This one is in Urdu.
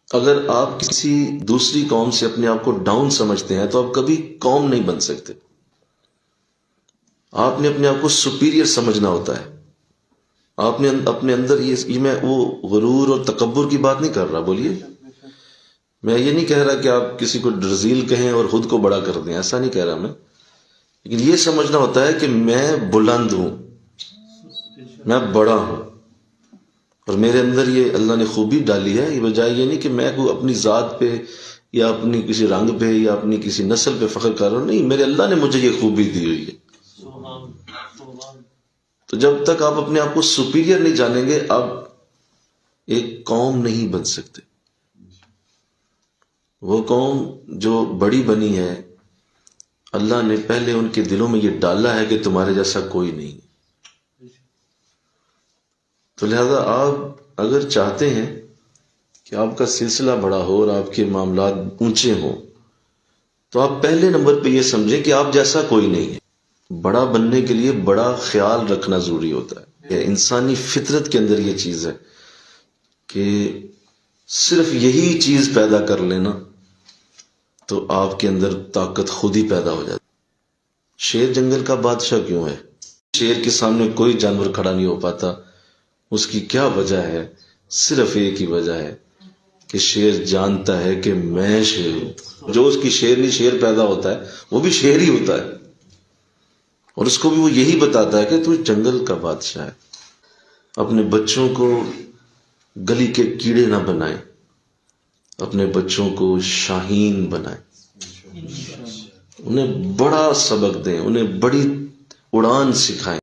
اگر آپ کسی دوسری قوم سے اپنے آپ کو ڈاؤن سمجھتے ہیں تو آپ کبھی قوم نہیں بن سکتے. آپ نے اپنے آپ کو سپیریئر سمجھنا ہوتا ہے. آپ نے اپنے اندر یہ میں وہ غرور اور تکبر کی بات نہیں کر رہا. بولیے، میں یہ نہیں کہہ رہا کہ آپ کسی کو رذیل کہیں اور خود کو بڑا کر دیں، ایسا نہیں کہہ رہا میں. لیکن یہ سمجھنا ہوتا ہے کہ میں بلند ہوں، میں بڑا ہوں، اور میرے اندر یہ اللہ نے خوبی ڈالی ہے. یہ بجائے یہ نہیں کہ میں کوئی اپنی ذات پہ یا اپنی کسی رنگ پہ یا اپنی کسی نسل پہ فخر کر رہا ہوں. نہیں، میرے اللہ نے مجھے یہ خوبی دی ہوئی ہے. تو جب تک آپ اپنے آپ کو سپیریئر نہیں جانیں گے، آپ ایک قوم نہیں بن سکتے. وہ قوم جو بڑی بنی ہے، اللہ نے پہلے ان کے دلوں میں یہ ڈالا ہے کہ تمہارے جیسا کوئی نہیں. تو لہذا آپ اگر چاہتے ہیں کہ آپ کا سلسلہ بڑا ہو اور آپ کے معاملات اونچے ہوں، تو آپ پہلے نمبر پہ یہ سمجھیں کہ آپ جیسا کوئی نہیں ہے. بڑا بننے کے لیے بڑا خیال رکھنا ضروری ہوتا ہے. انسانی فطرت کے اندر یہ چیز ہے کہ صرف یہی چیز پیدا کر لینا تو آپ کے اندر طاقت خود ہی پیدا ہو جاتی. شیر جنگل کا بادشاہ کیوں ہے؟ شیر کے سامنے کوئی جانور کھڑا نہیں ہو پاتا. اس کی کیا وجہ ہے؟ صرف ایک ہی وجہ ہے کہ شیر جانتا ہے کہ میں شیر ہوں. جو اس کی شیرنی شیر پیدا ہوتا ہے وہ بھی شیر ہی ہوتا ہے، اور اس کو بھی وہ یہی بتاتا ہے کہ تو جنگل کا بادشاہ ہے. اپنے بچوں کو گلی کے کیڑے نہ بنائیں، اپنے بچوں کو شاہین بنائیں. انہیں بڑا سبق دیں، انہیں بڑی اڑان سکھائیں.